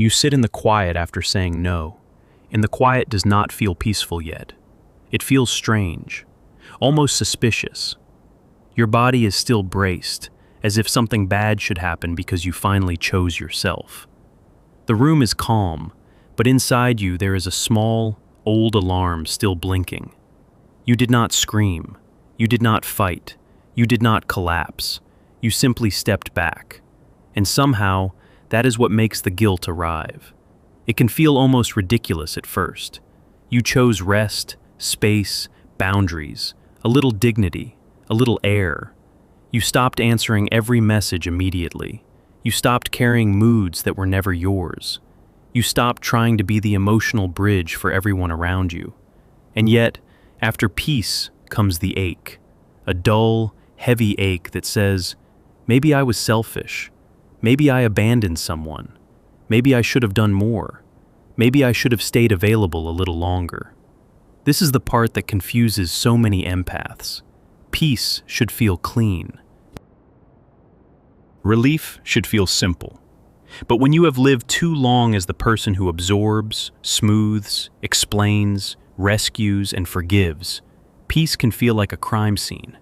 You sit in the quiet after saying no, and the quiet does not feel peaceful yet. It feels strange, almost suspicious. Your body is still braced, as if something bad should happen because you finally chose yourself. The room is calm, but inside you there is a small, old alarm still blinking. You did not scream. You did not fight. You did not collapse. You simply stepped back. And somehow, that is what makes the guilt arrive. It can feel almost ridiculous at first. You chose rest, space, boundaries, a little dignity, a little air. You stopped answering every message immediately. You stopped carrying moods that were never yours. You stopped trying to be the emotional bridge for everyone around you. And yet, after peace comes the ache, a dull, heavy ache that says, maybe I was selfish. Maybe I abandoned someone. Maybe I should have done more. Maybe I should have stayed available a little longer. This is the part that confuses so many empaths. Peace should feel clean. Relief should feel simple. But when you have lived too long as the person who absorbs, smooths, explains, rescues, and forgives, peace can feel like a crime scene.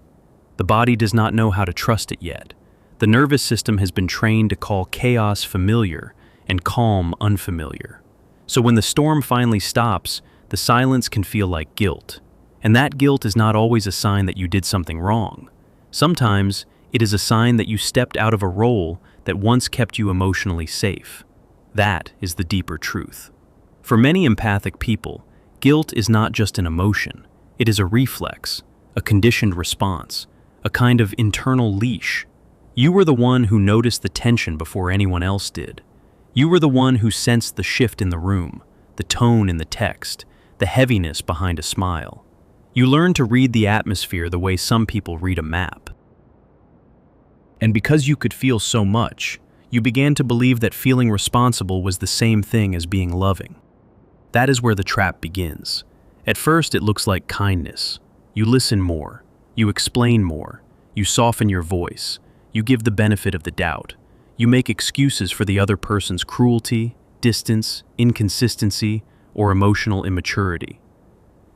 The body does not know how to trust it yet. The nervous system has been trained to call chaos familiar and calm unfamiliar. So when the storm finally stops, the silence can feel like guilt. And that guilt is not always a sign that you did something wrong. Sometimes it is a sign that you stepped out of a role that once kept you emotionally safe. That is the deeper truth. For many empathic people, guilt is not just an emotion. It is a reflex, a conditioned response, a kind of internal leash. You were the one who noticed the tension before anyone else did. You were the one who sensed the shift in the room, the tone in the text, the heaviness behind a smile. You learned to read the atmosphere the way some people read a map. And because you could feel so much, you began to believe that feeling responsible was the same thing as being loving. That is where the trap begins. At first, it looks like kindness. You listen more. You explain more. You soften your voice. You give the benefit of the doubt. You make excuses for the other person's cruelty, distance, inconsistency, or emotional immaturity.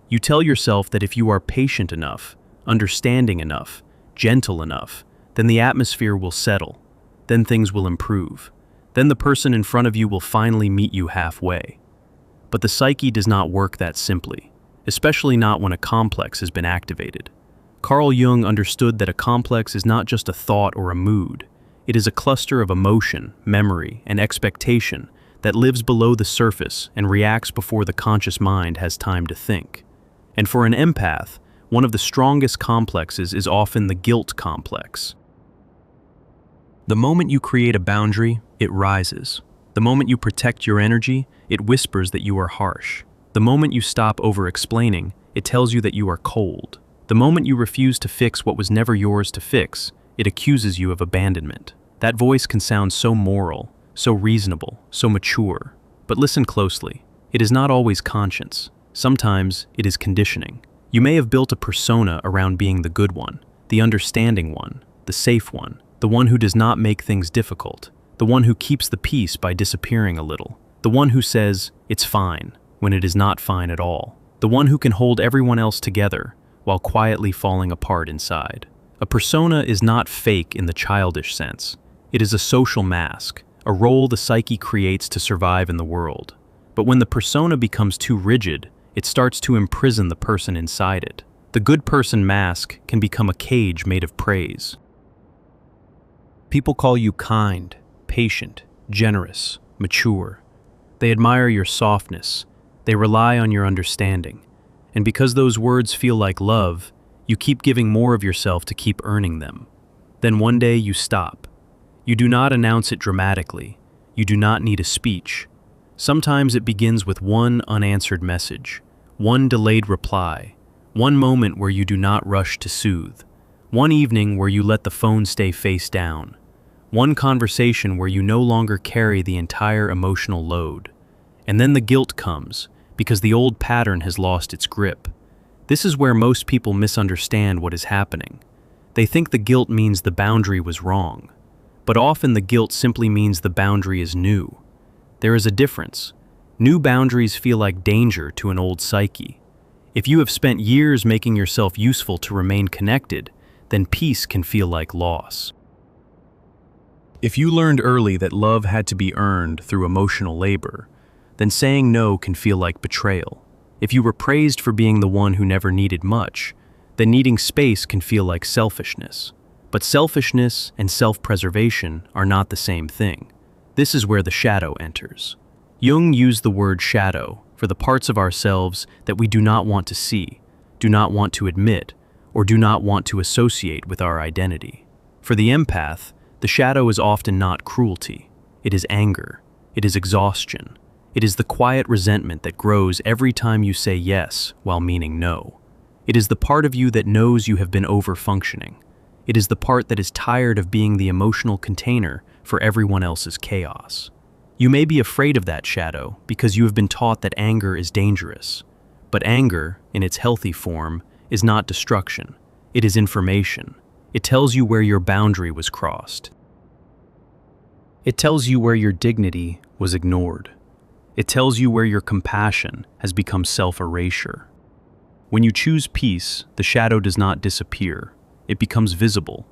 You tell yourself that if you are patient enough, understanding enough, gentle enough, then the atmosphere will settle. Then things will improve. Then the person in front of you will finally meet you halfway. But the psyche does not work that simply, especially not when a complex has been activated. Carl Jung understood that a complex is not just a thought or a mood. It is a cluster of emotion, memory, and expectation that lives below the surface and reacts before the conscious mind has time to think. And for an empath, one of the strongest complexes is often the guilt complex. The moment you create a boundary, it rises. The moment you protect your energy, it whispers that you are harsh. The moment you stop over-explaining, it tells you that you are cold. The moment you refuse to fix what was never yours to fix, it accuses you of abandonment. That voice can sound so moral, so reasonable, so mature. But listen closely. It is not always conscience. Sometimes it is conditioning. You may have built a persona around being the good one, the understanding one, the safe one, the one who does not make things difficult, the one who keeps the peace by disappearing a little, the one who says, "It's fine," when it is not fine at all, the one who can hold everyone else together while quietly falling apart inside. A persona is not fake in the childish sense. It is a social mask, a role the psyche creates to survive in the world. But when the persona becomes too rigid, it starts to imprison the person inside it. The good person mask can become a cage made of praise. People call you kind, patient, generous, mature. They admire your softness. They rely on your understanding. And because those words feel like love, you keep giving more of yourself to keep earning them. Then one day you stop. You do not announce it dramatically. You do not need a speech. Sometimes it begins with one unanswered message, one delayed reply, one moment where you do not rush to soothe, one evening where you let the phone stay face down, one conversation where you no longer carry the entire emotional load. And then the guilt comes, because the old pattern has lost its grip. This is where most people misunderstand what is happening. They think the guilt means the boundary was wrong, but often the guilt simply means the boundary is new. there is a difference. New boundaries feel like danger to an old psyche. If you have spent years making yourself useful to remain connected, then peace can feel like loss. If you learned early that love had to be earned through emotional labor, then saying no can feel like betrayal. If you were praised for being the one who never needed much, then needing space can feel like selfishness. But selfishness and self-preservation are not the same thing. This is where the shadow enters. Jung used the word shadow for the parts of ourselves that we do not want to see, do not want to admit, or do not want to associate with our identity. For the empath, the shadow is often not cruelty. It is anger. It is exhaustion. It is the quiet resentment that grows every time you say yes while meaning no. It is the part of you that knows you have been over-functioning. It is the part that is tired of being the emotional container for everyone else's chaos. You may be afraid of that shadow because you have been taught that anger is dangerous. But anger, in its healthy form, is not destruction. It is information. It tells you where your boundary was crossed. It tells you where your dignity was ignored. It tells you where your compassion has become self-erasure. When you choose peace, the shadow does not disappear. It becomes visible.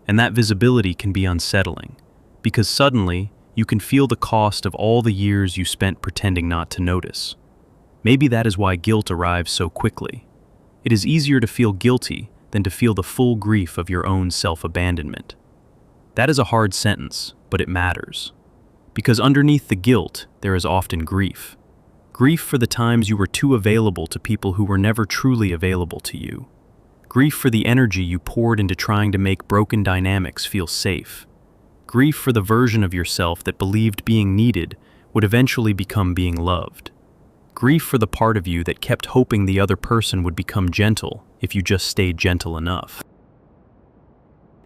And that visibility can be unsettling, because suddenly you can feel the cost of all the years you spent pretending not to notice. Maybe that is why guilt arrives so quickly. It is easier to feel guilty than to feel the full grief of your own self-abandonment. That is a hard sentence, but it matters. Because underneath the guilt, there is often grief. Grief for the times you were too available to people who were never truly available to you. Grief for the energy you poured into trying to make broken dynamics feel safe. Grief for the version of yourself that believed being needed would eventually become being loved. Grief for the part of you that kept hoping the other person would become gentle if you just stayed gentle enough.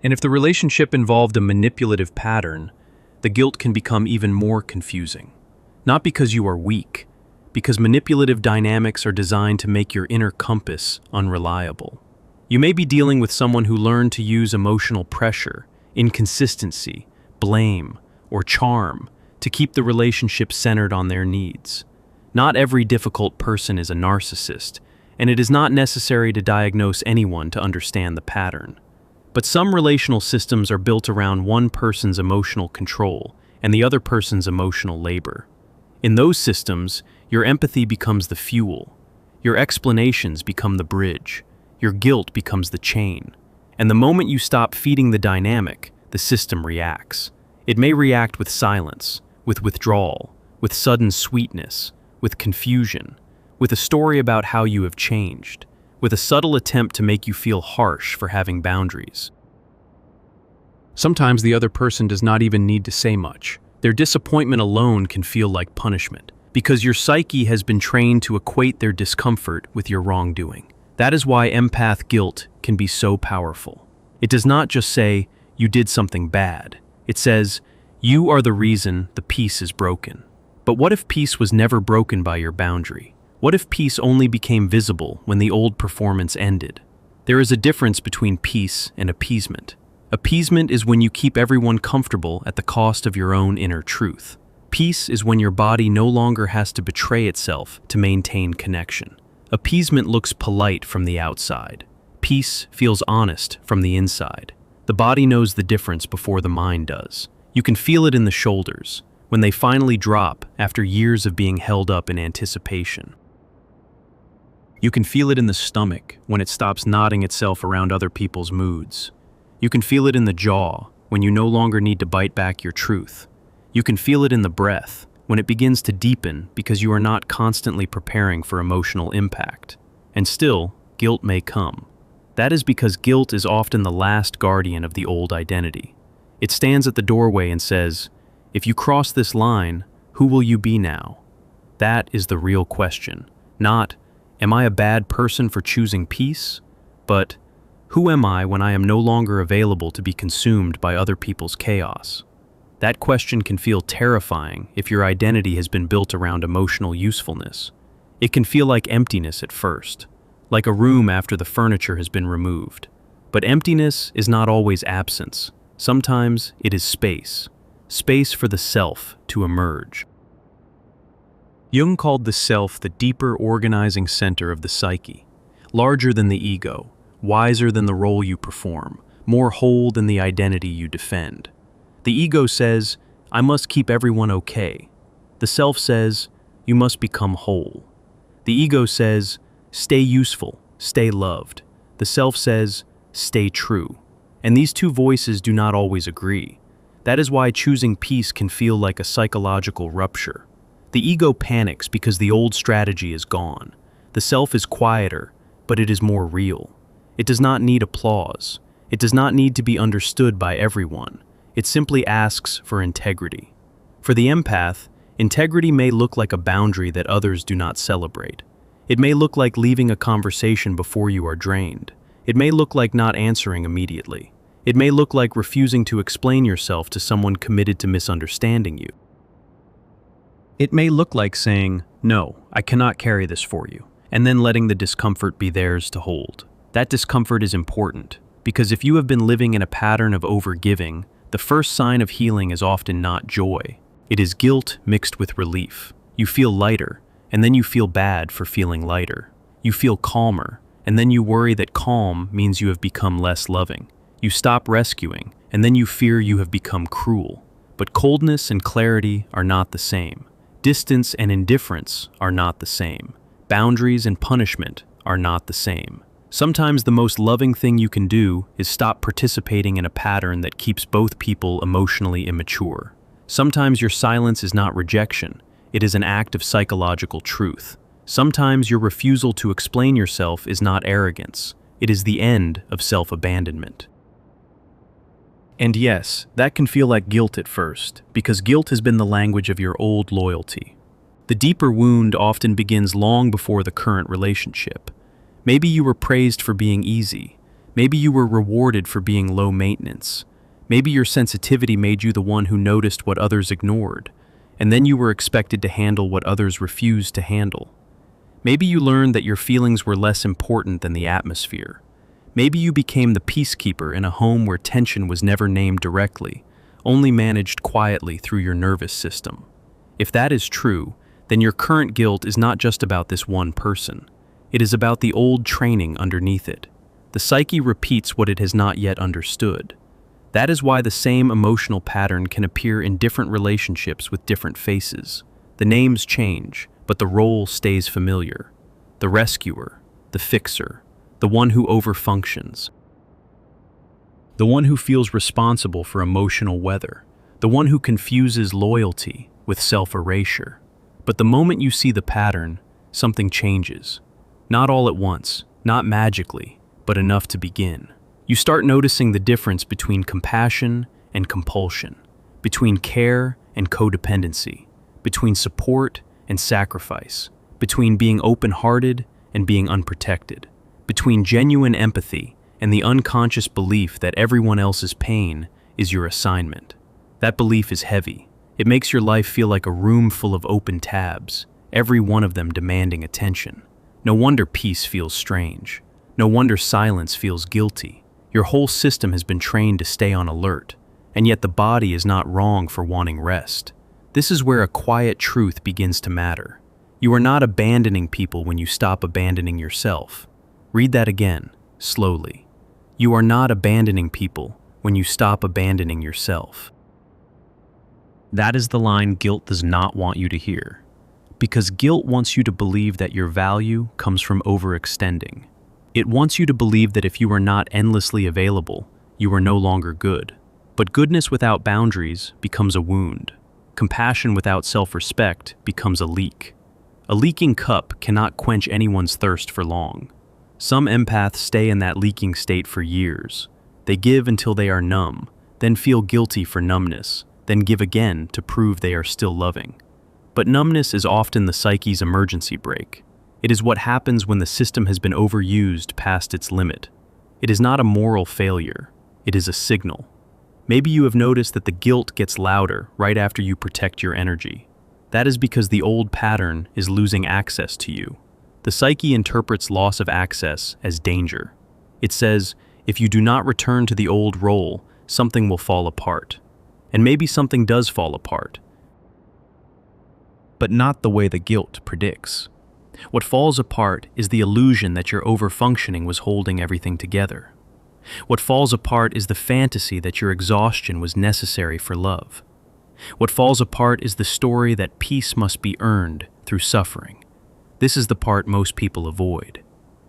And if the relationship involved a manipulative pattern, the guilt can become even more confusing. Not because you are weak, because manipulative dynamics are designed to make your inner compass unreliable. You may be dealing with someone who learned to use emotional pressure, inconsistency, blame, or charm to keep the relationship centered on their needs. Not every difficult person is a narcissist, and it is not necessary to diagnose anyone to understand the pattern. But some relational systems are built around one person's emotional control and the other person's emotional labor. In those systems, your empathy becomes the fuel, your explanations become the bridge, your guilt becomes the chain. And the moment you stop feeding the dynamic, the system reacts. It may react with silence, with withdrawal, with sudden sweetness, with confusion, with a story about how you have changed, with a subtle attempt to make you feel harsh for having boundaries. Sometimes the other person does not even need to say much. Their disappointment alone can feel like punishment, because your psyche has been trained to equate their discomfort with your wrongdoing. That is why empath guilt can be so powerful. It does not just say, you did something bad. It says, you are the reason the peace is broken. But what if peace was never broken by your boundary? What if peace only became visible when the old performance ended? There is a difference between peace and appeasement. Appeasement is when you keep everyone comfortable at the cost of your own inner truth. Peace is when your body no longer has to betray itself to maintain connection. Appeasement looks polite from the outside. Peace feels honest from the inside. The body knows the difference before the mind does. You can feel it in the shoulders, when they finally drop after years of being held up in anticipation. You can feel it in the stomach when it stops nodding itself around other people's moods. You can feel it in the jaw when you no longer need to bite back your truth. You can feel it in the breath when it begins to deepen because you are not constantly preparing for emotional impact. And still, guilt may come. That is because guilt is often the last guardian of the old identity. It stands at the doorway and says, if you cross this line, who will you be now? That is the real question. Not, am I a bad person for choosing peace? But, who am I when I am no longer available to be consumed by other people's chaos? That question can feel terrifying if your identity has been built around emotional usefulness. It can feel like emptiness at first, like a room after the furniture has been removed. But emptiness is not always absence. Sometimes it is space. Space for the self to emerge. Jung called the self the deeper organizing center of the psyche, larger than the ego, wiser than the role you perform, more whole than the identity you defend. The ego says, I must keep everyone okay. The self says, you must become whole. The ego says, stay useful, stay loved. The self says, stay true. And these two voices do not always agree. That is why choosing peace can feel like a psychological rupture. The ego panics because the old strategy is gone. The self is quieter, but it is more real. It does not need applause. It does not need to be understood by everyone. It simply asks for integrity. For the empath, integrity may look like a boundary that others do not celebrate. It may look like leaving a conversation before you are drained. It may look like not answering immediately. It may look like refusing to explain yourself to someone committed to misunderstanding you. It may look like saying, no, I cannot carry this for you, and then letting the discomfort be theirs to hold. That discomfort is important, because if you have been living in a pattern of overgiving, the first sign of healing is often not joy. It is guilt mixed with relief. You feel lighter, and then you feel bad for feeling lighter. You feel calmer, and then you worry that calm means you have become less loving. You stop rescuing, and then you fear you have become cruel. But coldness and clarity are not the same. Distance and indifference are not the same. Boundaries and punishment are not the same. Sometimes the most loving thing you can do is stop participating in a pattern that keeps both people emotionally immature. Sometimes your silence is not rejection, it is an act of psychological truth. Sometimes your refusal to explain yourself is not arrogance, it is the end of self-abandonment. And yes, that can feel like guilt at first, because guilt has been the language of your old loyalty. The deeper wound often begins long before the current relationship. Maybe you were praised for being easy. Maybe you were rewarded for being low maintenance. Maybe your sensitivity made you the one who noticed what others ignored, and then you were expected to handle what others refused to handle. Maybe you learned that your feelings were less important than the atmosphere. Maybe you became the peacekeeper in a home where tension was never named directly, only managed quietly through your nervous system. If that is true, then your current guilt is not just about this one person. It is about the old training underneath it. The psyche repeats what it has not yet understood. That is why the same emotional pattern can appear in different relationships with different faces. The names change, but the role stays familiar. The rescuer, the fixer, the one who overfunctions, the one who feels responsible for emotional weather, the one who confuses loyalty with self-erasure. But the moment you see the pattern, something changes. Not all at once, not magically, but enough to begin. You start noticing the difference between compassion and compulsion, between care and codependency, between support and sacrifice, between being open-hearted and being unprotected, between genuine empathy and the unconscious belief that everyone else's pain is your assignment. That belief is heavy. It makes your life feel like a room full of open tabs, every one of them demanding attention. No wonder peace feels strange. No wonder silence feels guilty. Your whole system has been trained to stay on alert, and yet the body is not wrong for wanting rest. This is where a quiet truth begins to matter. You are not abandoning people when you stop abandoning yourself. Read that again, slowly. You are not abandoning people when you stop abandoning yourself. That is the line guilt does not want you to hear. Because guilt wants you to believe that your value comes from overextending. It wants you to believe that if you are not endlessly available, you are no longer good. But goodness without boundaries becomes a wound. Compassion without self-respect becomes a leak. A leaking cup cannot quench anyone's thirst for long. Some empaths stay in that leaking state for years. They give until they are numb, then feel guilty for numbness, then give again to prove they are still loving. But numbness is often the psyche's emergency brake. It is what happens when the system has been overused past its limit. It is not a moral failure, it is a signal. Maybe you have noticed that the guilt gets louder right after you protect your energy. That is because the old pattern is losing access to you. The psyche interprets loss of access as danger. It says, if you do not return to the old role, something will fall apart. And maybe something does fall apart. but not the way the guilt predicts. What falls apart is the illusion that your overfunctioning was holding everything together. What falls apart is the fantasy that your exhaustion was necessary for love. What falls apart is the story that peace must be earned through suffering. This is the part most people avoid.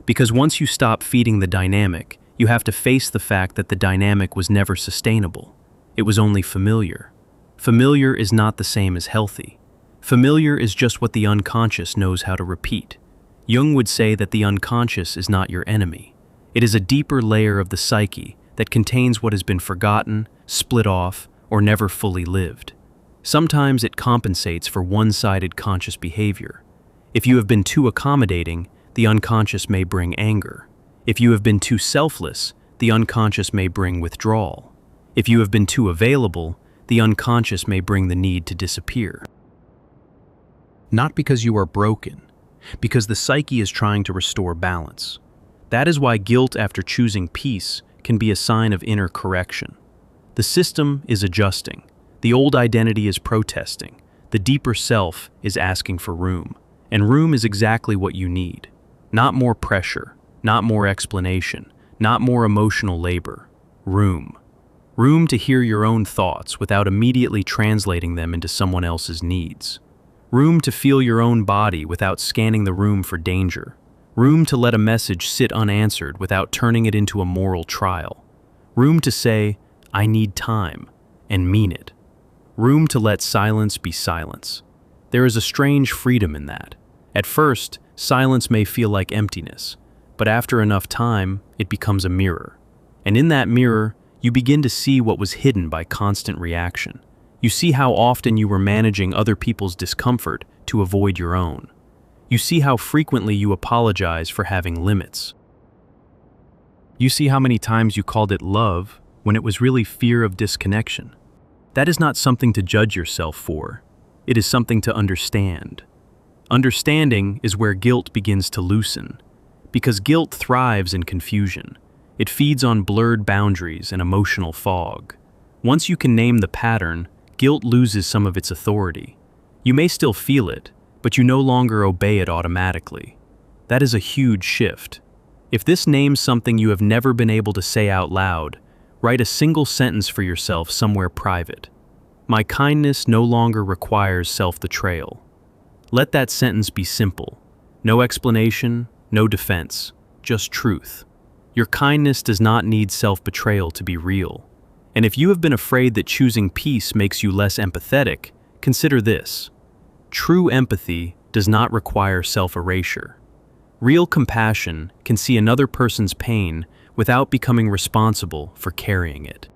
Because once you stop feeding the dynamic, you have to face the fact that the dynamic was never sustainable. It was only familiar. Familiar is not the same as healthy. Familiar is just what the unconscious knows how to repeat. Jung would say that the unconscious is not your enemy. It is a deeper layer of the psyche that contains what has been forgotten, split off, or never fully lived. Sometimes it compensates for one-sided conscious behavior. If you have been too accommodating, the unconscious may bring anger. If you have been too selfless, the unconscious may bring withdrawal. If you have been too available, the unconscious may bring the need to disappear. Not because you are broken, because the psyche is trying to restore balance. That is why guilt after choosing peace can be a sign of inner correction. The system is adjusting. The old identity is protesting. The deeper self is asking for room. And room is exactly what you need. Not more pressure, not more explanation, not more emotional labor. Room. Room to hear your own thoughts without immediately translating them into someone else's needs. Room to feel your own body without scanning the room for danger. Room to let a message sit unanswered without turning it into a moral trial. Room to say, "I need time," and mean it. Room to let silence be silence. There is a strange freedom in that. At first, silence may feel like emptiness, but after enough time, it becomes a mirror. And in that mirror, you begin to see what was hidden by constant reaction. You see how often you were managing other people's discomfort to avoid your own. You see how frequently you apologize for having limits. You see how many times you called it love when it was really fear of disconnection. That is not something to judge yourself for. It is something to understand. Understanding is where guilt begins to loosen, because guilt thrives in confusion. It feeds on blurred boundaries and emotional fog. Once you can name the pattern, guilt loses some of its authority. You may still feel it, but you no longer obey it automatically. That is a huge shift. If this names something you have never been able to say out loud, write a single sentence for yourself somewhere private. My kindness no longer requires self-betrayal. Let that sentence be simple. No explanation, no defense, just truth. Your kindness does not need self-betrayal to be real. And if you have been afraid that choosing peace makes you less empathetic, consider this. True empathy does not require self-erasure. Real compassion can see another person's pain without becoming responsible for carrying it.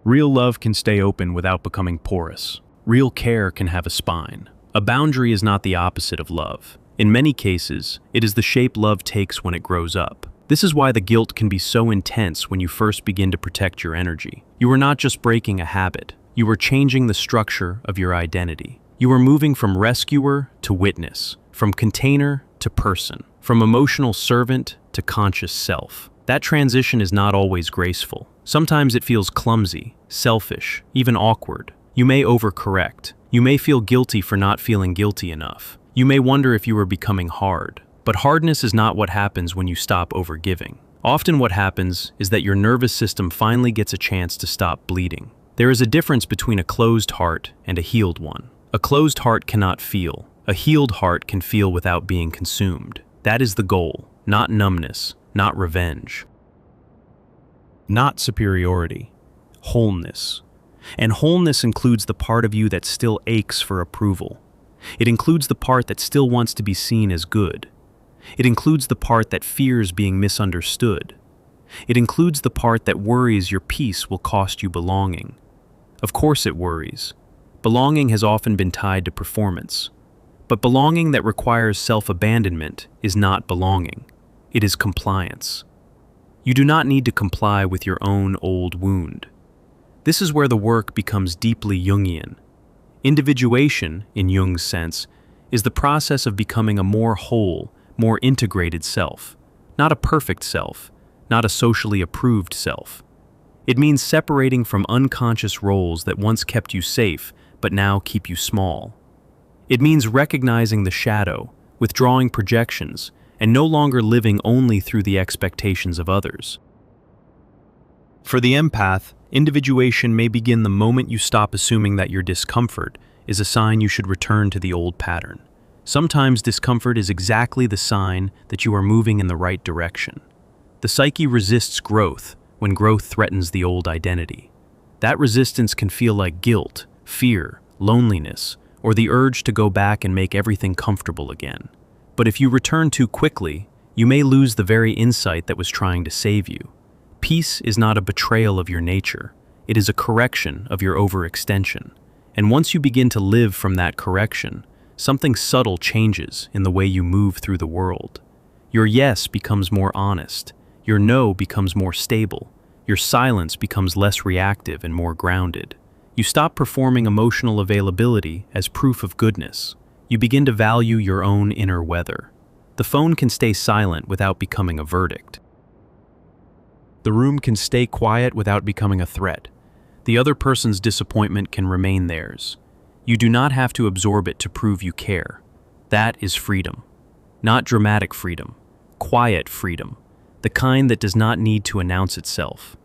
Real love can stay open without becoming porous. Real care can have a spine. A boundary is not the opposite of love. In many cases, it is the shape love takes when it grows up. This is why the guilt can be so intense when you first begin to protect your energy. You are not just breaking a habit. You are changing the structure of your identity. You are moving from rescuer to witness, from container to person, from emotional servant to conscious self. That transition is not always graceful. Sometimes it feels clumsy, selfish, even awkward. You may overcorrect. You may feel guilty for not feeling guilty enough. You may wonder if you are becoming hard. But hardness is not what happens when you stop overgiving. Often what happens is that your nervous system finally gets a chance to stop bleeding. There is a difference between a closed heart and a healed one. A closed heart cannot feel. A healed heart can feel without being consumed. That is the goal, not numbness, not revenge. Not superiority, wholeness. And wholeness includes the part of you that still aches for approval. It includes the part that still wants to be seen as good. It includes the part that fears being misunderstood. It includes the part that worries your peace will cost you belonging. Of course it worries. Belonging has often been tied to performance. But belonging that requires self-abandonment is not belonging. It is compliance. You do not need to comply with your own old wound. This is where the work becomes deeply Jungian. Individuation, in Jung's sense, is the process of becoming a more whole, more integrated self. Not a perfect self, not a socially approved self. It means separating from unconscious roles that once kept you safe, but now keep you small. It means recognizing the shadow, withdrawing projections, and no longer living only through the expectations of others. For the empath, individuation may begin the moment you stop assuming that your discomfort is a sign you should return to the old pattern. Sometimes discomfort is exactly the sign that you are moving in the right direction. The psyche resists growth when growth threatens the old identity. That resistance can feel like guilt, fear, loneliness, or the urge to go back and make everything comfortable again. But if you return too quickly, you may lose the very insight that was trying to save you. Peace is not a betrayal of your nature. It is a correction of your overextension. And once you begin to live from that correction, something subtle changes in the way you move through the world. Your yes becomes more honest. Your no becomes more stable. Your silence becomes less reactive and more grounded. You stop performing emotional availability as proof of goodness. You begin to value your own inner weather. The phone can stay silent without becoming a verdict. The room can stay quiet without becoming a threat. The other person's disappointment can remain theirs. You do not have to absorb it to prove you care. That is freedom. Not dramatic freedom. Quiet freedom. The kind that does not need to announce itself.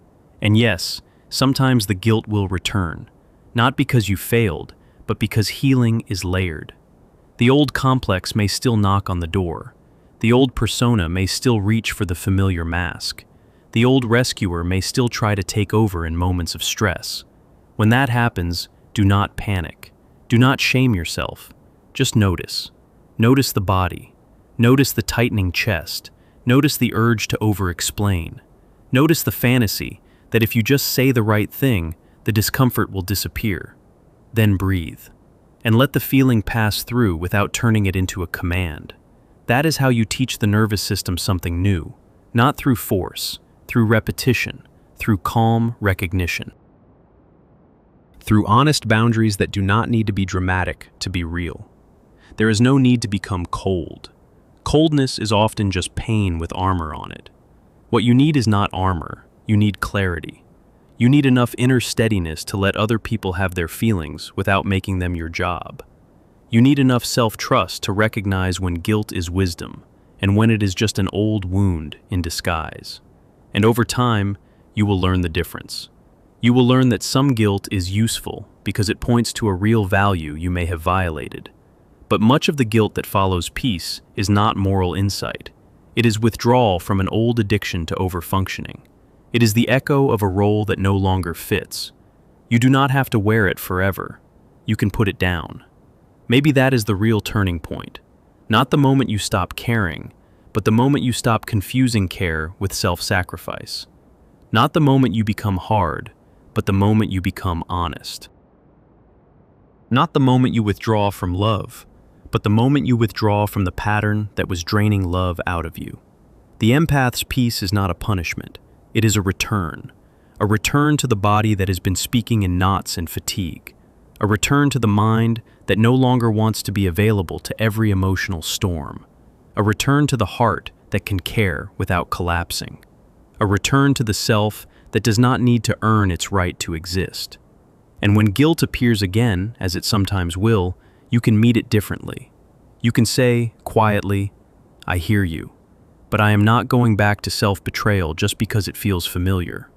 And yes, sometimes the guilt will return. Not because you failed, but because healing is layered. The old complex may still knock on the door. The old persona may still reach for the familiar mask. The old rescuer may still try to take over in moments of stress. When that happens, do not panic. Do not shame yourself. Just notice. Notice the body. Notice the tightening chest. Notice the urge to over-explain. Notice the fantasy that if you just say the right thing, the discomfort will disappear. Then breathe. And let the feeling pass through without turning it into a command. That is how you teach the nervous system something new. Not through force, through repetition, through calm recognition. Through honest boundaries that do not need to be dramatic to be real. There is no need to become cold. Coldness is often just pain with armor on it. What you need is not armor, you need clarity. You need enough inner steadiness to let other people have their feelings without making them your job. You need enough self-trust to recognize when guilt is wisdom and when it is just an old wound in disguise. And over time, you will learn the difference. You will learn that some guilt is useful because it points to a real value you may have violated. But much of the guilt that follows peace is not moral insight. It is withdrawal from an old addiction to overfunctioning. It is the echo of a role that no longer fits. You do not have to wear it forever. You can put it down. Maybe that is the real turning point. Not the moment you stop caring, but the moment you stop confusing care with self-sacrifice. Not the moment you become hard, but the moment you become honest. Not the moment you withdraw from love, but the moment you withdraw from the pattern that was draining love out of you. The empath's peace is not a punishment. It is a return to the body that has been speaking in knots and fatigue, a return to the mind that no longer wants to be available to every emotional storm, a return to the heart that can care without collapsing, a return to the self that does not need to earn its right to exist. And when guilt appears again, as it sometimes will, you can meet it differently. You can say, quietly, "I hear you, but I am not going back to self-betrayal just because it feels familiar."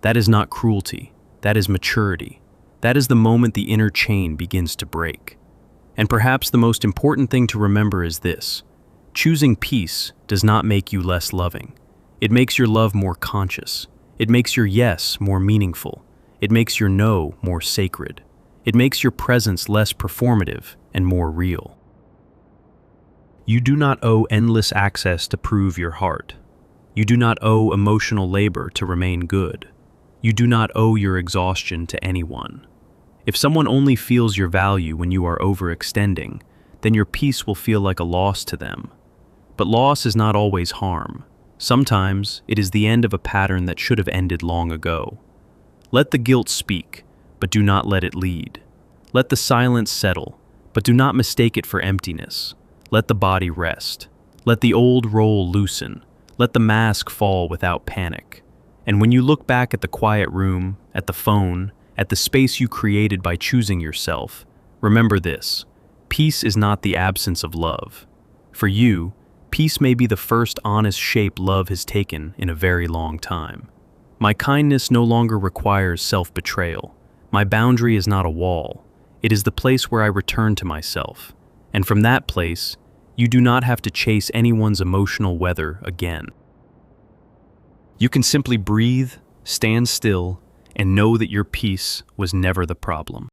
That is not cruelty. That is maturity. That is the moment the inner chain begins to break. And perhaps the most important thing to remember is this: choosing peace does not make you less loving. It makes your love more conscious. It makes your yes more meaningful. It makes your no more sacred. It makes your presence less performative and more real. You do not owe endless access to prove your heart. You do not owe emotional labor to remain good. You do not owe your exhaustion to anyone. If someone only feels your value when you are overextending, then your peace will feel like a loss to them. But loss is not always harm. Sometimes it is the end of a pattern that should have ended long ago. Let the guilt speak, but do not let it lead. Let the silence settle, but do not mistake it for emptiness. Let the body rest. Let the old role loosen. Let the mask fall without panic. And when you look back at the quiet room, at the phone, at the space you created by choosing yourself, remember this: Peace is not the absence of love. For you, peace may be the first honest shape love has taken in a very long time. My kindness no longer requires self-betrayal. My boundary is not a wall. It is the place where I return to myself. And from that place, you do not have to chase anyone's emotional weather again. You can simply breathe, stand still, and know that your peace was never the problem.